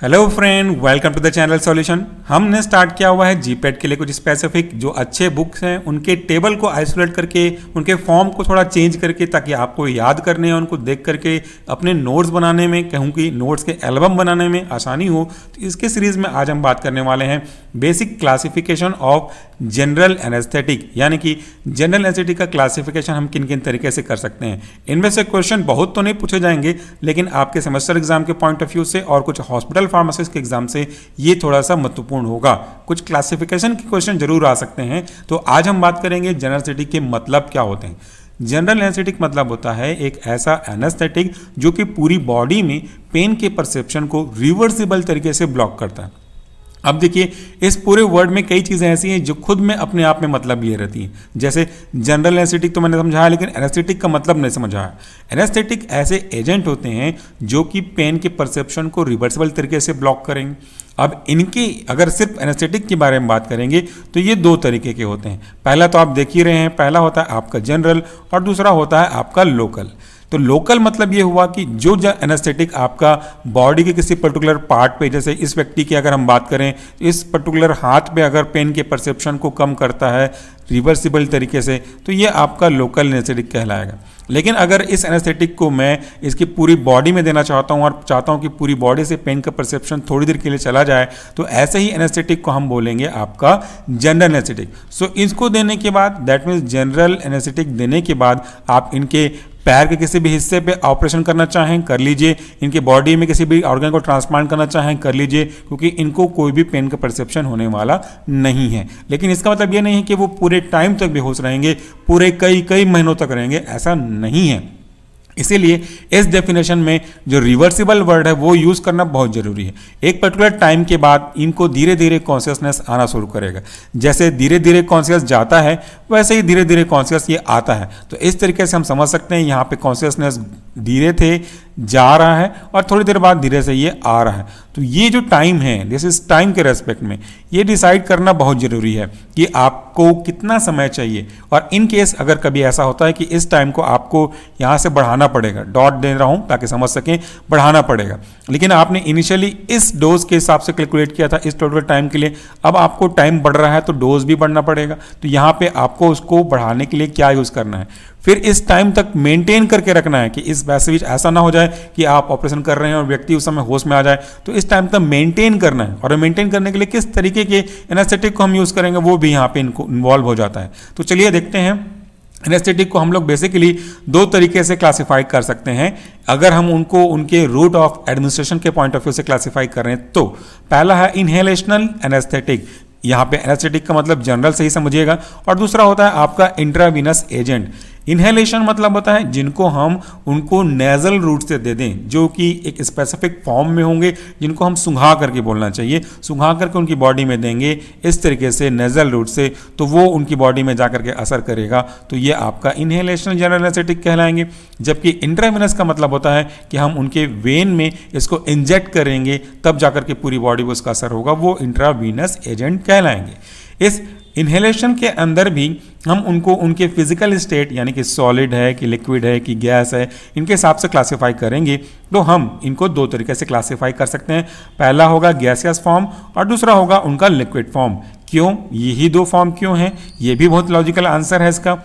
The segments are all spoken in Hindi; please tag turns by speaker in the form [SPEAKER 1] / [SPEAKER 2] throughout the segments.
[SPEAKER 1] Hello friend, welcome to the channel solution. हमने स्टार्ट किया हुआ है जीपेट के लिए कुछ स्पेसिफिक जो अच्छे बुक्स हैं उनके टेबल को आइसोलेट करके उनके फॉर्म को थोड़ा चेंज करके, ताकि आपको याद करने और उनको देख करके अपने नोट्स बनाने में, कहूँ कि नोट्स के एल्बम बनाने में आसानी हो। तो इसके सीरीज़ में आज हम बात करने वाले हैं basic classification of general anaesthetic, यानी कि जनरल एनेस्थेटिक का क्लासिफिकेशन हम किन किन तरीके से कर सकते हैं। इनमें से क्वेश्चन बहुत तो नहीं पूछे जाएंगे, लेकिन आपके सेमेस्टर एग्जाम के पॉइंट ऑफ व्यू से और कुछ हॉस्पिटल फार्मासिस्ट के एग्जाम से ये थोड़ा सा महत्वपूर्ण होगा। कुछ क्लासिफिकेशन के क्वेश्चन जरूर आ सकते हैं। तो आज हम बात करेंगे जनरल एनेस्थेटिक के मतलब क्या होते हैं। जनरल एनेस्थेटिक मतलब होता है एक ऐसा एनेस्थेटिक जो कि पूरी बॉडी में पेन के परसेप्शन को रिवर्सिबल तरीके से ब्लॉक करता है। अब देखिए, इस पूरे वर्ड में कई चीज़ें ऐसी हैं जो खुद में अपने आप में मतलब लिए रहती हैं। जैसे जनरल एनेस्थेटिक तो मैंने समझाया, लेकिन एनेस्थेटिक का मतलब नहीं समझाया। एनेस्थेटिक ऐसे एजेंट होते हैं जो कि पेन के परसेप्शन को रिवर्सिबल तरीके से ब्लॉक करेंगे। अब इनकी अगर सिर्फ एनेस्थेटिक के बारे में बात करेंगे तो ये दो तरीके के होते हैं। पहला तो आप देख ही रहे हैं, पहला होता है आपका जनरल और दूसरा होता है आपका लोकल। तो लोकल मतलब ये हुआ कि जो एनेस्थेटिक आपका बॉडी के किसी पर्टिकुलर पार्ट पे, जैसे इस व्यक्ति की अगर हम बात करें, इस पर्टिकुलर हाथ पे अगर पेन के परसेप्शन को कम करता है रिवर्सिबल तरीके से, तो ये आपका लोकल एनेस्थेटिक कहलाएगा। लेकिन अगर इस एनेस्थेटिक को मैं इसकी पूरी बॉडी में देना चाहता हूँ और चाहता हूँ कि पूरी बॉडी से पेन का परसेप्शन थोड़ी देर के लिए चला जाए, तो ऐसे ही एनेस्थेटिक को हम बोलेंगे आपका जनरल एनेस्थेटिक। सो इसको देने के बाद, दैट मीन्स जनरल एनेस्थेटिक देने के बाद आप इनके पैर के किसी भी हिस्से पे ऑपरेशन करना चाहें कर लीजिए, इनके बॉडी में किसी भी ऑर्गन को ट्रांसप्लांट करना चाहें कर लीजिए, क्योंकि इनको कोई भी पेन का परसेप्शन होने वाला नहीं है। लेकिन इसका मतलब ये नहीं है कि वो पूरे टाइम तक बेहोश रहेंगे, पूरे कई महीनों तक रहेंगे, ऐसा नहीं है। इसीलिए इस डेफिनेशन में जो रिवर्सिबल वर्ड है वो यूज़ करना बहुत ज़रूरी है। एक पर्टिकुलर टाइम के बाद इनको धीरे धीरे कॉन्शियसनेस आना शुरू करेगा। जैसे धीरे धीरे कॉन्शियस जाता है, वैसे ही धीरे धीरे कॉन्शियस ये आता है। तो इस तरीके से हम समझ सकते हैं यहाँ पे कॉन्शियसनेस धीरे थे जा रहा है और थोड़ी देर बाद धीरे से ये आ रहा है। तो ये जो टाइम है, दिस इज टाइम के रेस्पेक्ट में ये डिसाइड करना बहुत ज़रूरी है कि आपको कितना समय चाहिए। और इन केस अगर कभी ऐसा होता है कि इस टाइम को आपको यहाँ से बढ़ाना पड़ेगा, डॉट दे रहा हूँ ताकि समझ सकें, बढ़ाना पड़ेगा, लेकिन आपने इनिशियली इस डोज के हिसाब से कैलकुलेट किया था इस टोटल टाइम के लिए, अब आपको टाइम बढ़ रहा है तो डोज भी बढ़ना पड़ेगा। तो यहाँ पे आपको उसको बढ़ाने के लिए क्या यूज़ करना है, फिर इस टाइम तक मेंटेन करके रखना है कि इस वैसे भी ऐसा ना हो जाए कि आप ऑपरेशन कर रहे हैं और व्यक्ति उस समय होश में आ जाए। तो इस टाइम तक मेंटेन करना है, और मेंटेन करने के लिए किस तरीके के एनेस्थेटिक को हम यूज़ करेंगे वो भी यहाँ पे इन्वॉल्व हो जाता है। तो चलिए देखते हैं। एनेस्थेटिक को हम लोग बेसिकली दो तरीके से क्लासीफाई कर सकते हैं। अगर हम उनको उनके रूट ऑफ एडमिनिस्ट्रेशन के पॉइंट ऑफ व्यू से क्लासीफाई करें तो पहला है इनहेलेशनल एनेस्थेटिक। यहाँ पे एनेस्थेटिक का मतलब जनरल से ही समझिएगा, और दूसरा होता है आपका इंट्रावीनस एजेंट। इनहेलेशन मतलब होता है जिनको हम उनको नेजल रूट से दे दें, जो कि एक स्पेसिफिक फॉर्म में होंगे, जिनको हम सुंघा करके बोलना चाहिए, सुंघा करके उनकी बॉडी में देंगे इस तरीके से नेजल रूट से, तो वो उनकी बॉडी में जा करके असर करेगा। तो ये आपका इनहेलेशनल जनरल एनेस्थेटिक कहलाएंगे। जबकि इंट्रावीनस का मतलब होता है कि हम उनके वेन में इसको इंजेक्ट करेंगे, तब जाकर के पूरी बॉडी को उसका असर होगा, वो इंट्रावीनस एजेंट कहलाएंगे। इस इनहेलेशन के अंदर भी हम उनको उनके फिजिकल स्टेट, यानी कि सॉलिड है कि लिक्विड है कि गैस है, इनके हिसाब से क्लासीफाई करेंगे। तो हम इनको दो तरीके से क्लासीफाई कर सकते हैं। पहला होगा गैसियस फॉर्म और दूसरा होगा उनका लिक्विड फॉर्म। क्यों यही दो फॉर्म क्यों हैं, ये भी बहुत लॉजिकल आंसर है इसका।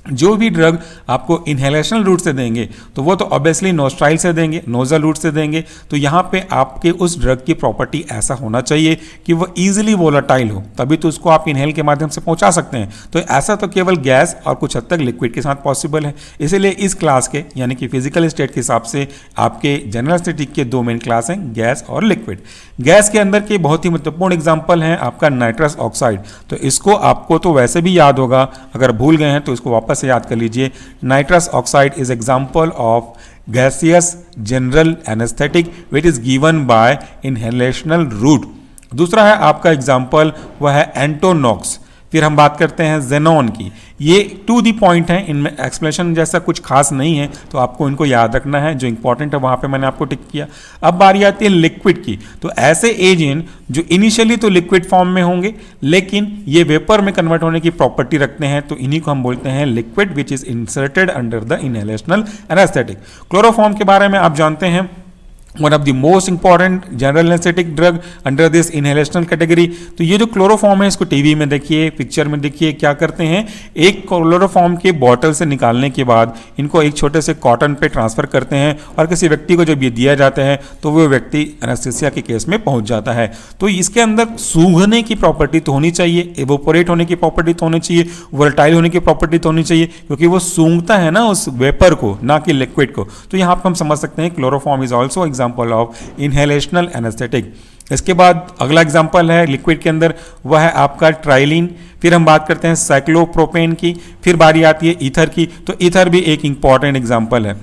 [SPEAKER 1] जो भी ड्रग आपको इनहेलेशनल रूट से देंगे तो वो तो ऑब्वियसली नोस्ट्राइल से देंगे, नोजल रूट से देंगे। तो यहाँ पे आपके उस ड्रग की प्रॉपर्टी ऐसा होना चाहिए कि वो इजीली वोलेटाइल हो, तभी तो उसको आप इनहेल के माध्यम से पहुँचा सकते हैं। तो ऐसा तो केवल गैस और कुछ हद तक लिक्विड के साथ पॉसिबल है। इसीलिए इस क्लास के, यानी कि फिजिकल स्टेट के हिसाब से आपके जनरल एनेस्थेटिक के दो मेन क्लास हैं, गैस और लिक्विड। गैस के अंदर के बहुत ही महत्वपूर्ण एग्जाम्पल हैं आपका नाइट्रस ऑक्साइड। तो इसको आपको तो वैसे भी याद होगा, अगर भूल गए हैं तो इसको वापस से याद कर लीजिए। Nitrous oxide is example of gaseous general anesthetic which is given by inhalational route। दूसरा है आपका एग्जांपल, वह है एंटोनॉक्स। फिर हम बात करते हैं जेनॉन की। ये टू दी पॉइंट है, इनमें एक्सप्लेनेशन जैसा कुछ खास नहीं है, तो आपको इनको याद रखना है, जो इंपॉर्टेंट है वहाँ पे मैंने आपको टिक किया। अब बारी आती है लिक्विड की। तो ऐसे एजेंट जो इनिशियली तो लिक्विड फॉर्म में होंगे, लेकिन ये वेपर में कन्वर्ट होने की प्रॉपर्टी रखते हैं, तो इन्हीं को हम बोलते हैं liquid which is inserted under the inhalational anaesthetic. Chloroform के बारे में आप जानते हैं, one of the most important general anaesthetic drug under this inhalational category. तो ये जो क्लोरोफॉर्म है, इसको टीवी में देखिए, पिक्चर में देखिए, क्या करते हैं, एक क्लोरोफॉर्म के बॉटल से निकालने के बाद इनको एक छोटे से कॉटन पे ट्रांसफर करते हैं और किसी व्यक्ति को जब ये दिया जाता है तो वो व्यक्ति एनेस्थीसिया के केस में पहुंच जाता है। तो इसके अंदर सूंघने की प्रॉपर्टी तो होनी चाहिए, एवोपोरेट होने की प्रॉपर्टी तो होनी चाहिए, वोलेटाइल होने की प्रॉपर्टी तो होनी चाहिए, क्योंकि वो सूंघता है ना उस वेपर को, ना कि लिक्विड को। तो यहाँ पर हम समझ सकते हैं chloroform is also example of inhalational anaesthetic. इसके बाद अगला एग्जाम्पल है लिक्विड के अंदर, वह है आपका ट्राइलिन। फिर हम बात करते हैं साइक्लोप्रोपेन की, फिर बारी आती है ईथर की। तो ईथर भी एक इंपॉर्टेंट एग्जाम्पल है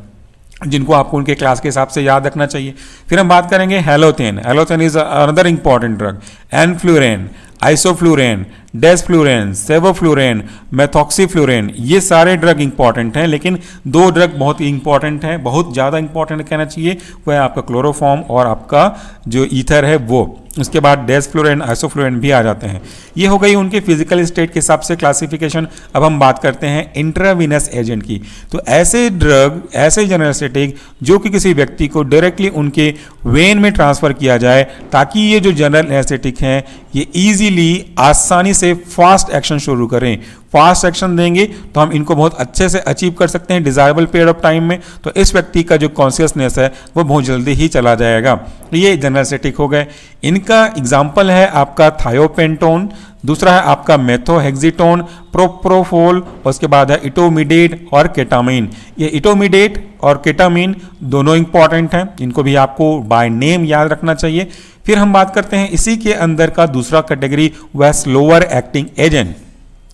[SPEAKER 1] जिनको आपको उनके क्लास के हिसाब से याद रखना चाहिए। फिर हम बात करेंगे halothane. Halothane is another important drug. Enflurane, isoflurane, desflurane, sevoflurane, methoxyflurane, ये सारे ड्रग इंपॉर्टेंट हैं, लेकिन दो ड्रग बहुत इंपॉर्टेंट हैं, बहुत ज़्यादा इंपॉर्टेंट कहना चाहिए, वह है आपका क्लोरोफॉर्म और आपका जो ईथर है वो। उसके बाद डेसफ्लूरेन, आइसोफ्लूरेन भी आ जाते हैं। ये हो गई उनके फिजिकल स्टेट के हिसाब से क्लासिफिकेशन। अब हम बात करते हैं इंट्रावीनस एजेंट की। तो ऐसे ड्रग, ऐसे जनरल एनेस्थेटिक जो कि किसी व्यक्ति को डायरेक्टली उनके वेन में ट्रांसफर किया जाए, ताकि ये जो जनरल एनेस्थेटिक हैं ये इजीली, आसानी से फास्ट एक्शन शुरू करें। फास्ट एक्शन देंगे तो हम इनको बहुत अच्छे से अचीव कर सकते हैं डिजायरेबल पीरियड ऑफ टाइम में। तो इस व्यक्ति का जो कॉन्शियसनेस है वो बहुत जल्दी ही चला जाएगा। तो ये जनरल एनेस्थेटिक हो गए। इनका एग्जाम्पल है आपका थायोपेंटोन, दूसरा है आपका मेथोहेक्सिटोन, प्रोप्रोफोल, उसके बाद है इटोमिडेट और केटामीन। ये इटोमिडेट और केटामीन दोनों इंपॉर्टेंट हैं, इनको भी आपको बाय नेम याद रखना चाहिए। फिर हम बात करते हैं इसी के अंदर का दूसरा कैटेगरी, वह slower acting agent.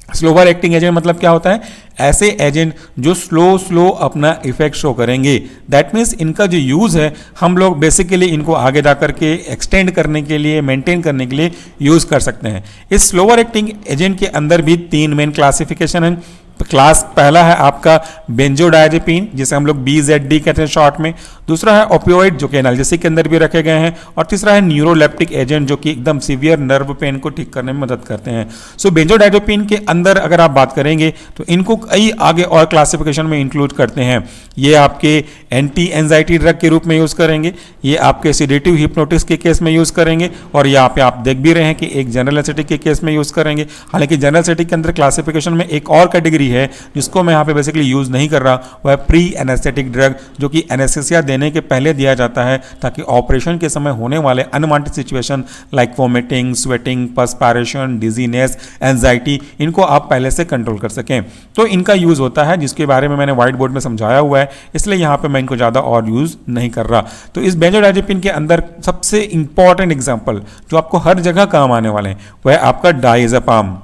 [SPEAKER 1] Slower acting agent मतलब क्या होता है, ऐसे एजेंट जो स्लो अपना इफेक्ट शो करेंगे। दैट मीन्स इनका जो यूज है हम लोग बेसिकली इनको आगे जा करके एक्सटेंड करने के लिए, मेंटेन करने के लिए यूज कर सकते हैं। इस स्लोअर एक्टिंग एजेंट के अंदर भी तीन मेन क्लासिफिकेशन है। क्लास पहला है आपका बेंजोडायजेपिन, जिसे हम लोग BZD कहते हैं शॉर्ट में। दूसरा है ओपियोइड, जो कि एनाल्जेसिक के अंदर भी रखे गए हैं। और तीसरा है न्यूरोलेप्टिक एजेंट, जो कि एकदम सीवियर नर्व पेन को ठीक करने में मदद करते हैं। सो बेंजोडायजेपिन के अंदर अगर आप बात करेंगे तो इनको कई आगे और क्लासिफिकेशन में इंक्लूड करते हैं। ये आपके एंटी एंजाइटी ड्रग के रूप में यूज करेंगे, ये आपके सिडेटिव हिप्नोटिक्स के केस में यूज करेंगे, और यहाँ पे आप देख भी रहे हैं कि एक जनरल एनेस्थेटिक के केस में यूज करेंगे। हालांकि जनरल एनेस्थेटिक के अंदर क्लासिफिकेशन में एक और कैटेगरी है जिसको मैं यहाँ पे बेसिकली यूज नहीं कर रहा, वह प्री एनेस्थेटिक ड्रग, जो कि एनेस्थेसिया देने के पहले दिया जाता है ताकि ऑपरेशन के समय होने वाले unwanted situation like vomiting, sweating, perspiration, dizziness, anxiety, इनको आप पहले से कंट्रोल कर सकें। तो इनका यूज होता है, जिसके बारे में मैंने व्हाइट बोर्ड में समझाया हुआ है, इसलिए यहाँ पे मैं इनको ज़्यादा और यूज नहीं कर रहा। तो इस बेंजोडायजेपिन के अंदर सबसे इंपॉर्टेंट एग्जाम्पल जो आपको हर जगह काम आने वाले हैं वह आपका डायजेपाम,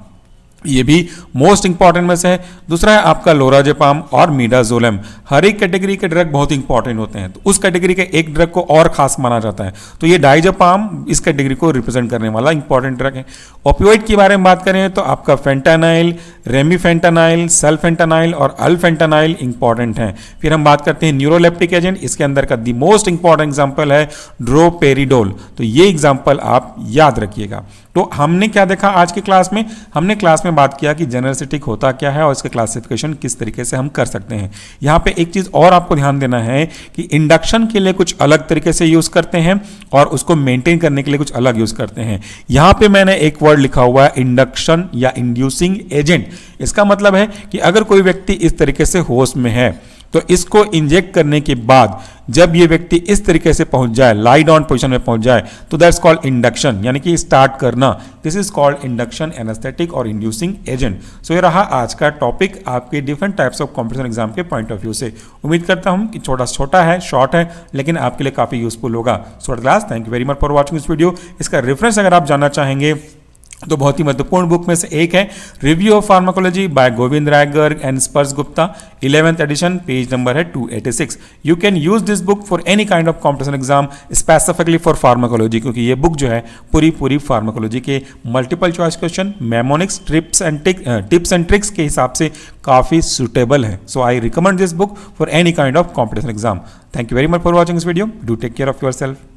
[SPEAKER 1] ये भी मोस्ट इंपॉर्टेंट में से है। दूसरा है आपका लोराजेपाम और मीडाजोलम। हर एक कैटेगरी के ड्रग बहुत इंपॉर्टेंट होते हैं, तो उस कैटेगरी के एक ड्रग को और खास माना जाता है। तो ये डायजेपाम इस कैटेगरी को रिप्रेजेंट करने वाला इंपॉर्टेंट ड्रग है। ओपियोइड के बारे में बात करें तो आपका फेंटानाइल, रेमीफेंटानाइल, सल्फेंटानाइल और अल्फेंटानाइल इंपॉर्टेंट हैं। फिर हम बात करते हैं न्यूरोलेप्टिक एजेंट, इसके अंदर का द मोस्ट इंपॉर्टेंट एग्जाम्पल है ड्रोपेरिडोल। तो ये एग्जाम्पल आप याद रखिएगा। तो हमने क्या देखा आज की क्लास में, हमने क्लास में बात किया कि जनरल एनेस्थेटिक होता क्या है और इसका क्लासिफिकेशन किस तरीके से हम कर सकते हैं। यहाँ पे एक चीज और आपको ध्यान देना है कि इंडक्शन के लिए कुछ अलग तरीके से यूज करते हैं और उसको मेंटेन करने के लिए कुछ अलग यूज करते हैं। यहाँ पे मैंने एक वर्ड लिखा हुआ है इंडक्शन या इंड्यूसिंग एजेंट। इसका मतलब है कि अगर कोई व्यक्ति इस तरीके से होश में है तो इसको इंजेक्ट करने के बाद जब ये व्यक्ति इस तरीके से पहुंच जाए, लाई डाउन पोजीशन में पहुंच जाए, तो दैट्स कॉल्ड इंडक्शन, यानी कि स्टार्ट करना। This is called induction anaesthetic और इंड्यूसिंग एजेंट। सो ये रहा आज का टॉपिक आपके different types of competition exam के पॉइंट ऑफ व्यू से। उम्मीद करता हूं कि छोटा है, शॉर्ट है, लेकिन आपके लिए काफी यूजफुल होगा। So class, thank you very much for watching this video. इसका रेफरेंस अगर आप जानना चाहेंगे तो बहुत ही महत्वपूर्ण बुक में से एक है review of pharmacology by Govind Rai Garg and Sparsh Gupta, 11th edition, page number है 286। You can use this book for any kind of competition exam, specifically for pharmacology, क्योंकि ये बुक जो है पूरी फार्माकोलॉजी के multiple choice question, mnemonics, tips and tricks के हिसाब से काफी सुटेबल है। So I recommend this book for any kind of competition exam. Thank you very much for watching this video. Do take care of your self.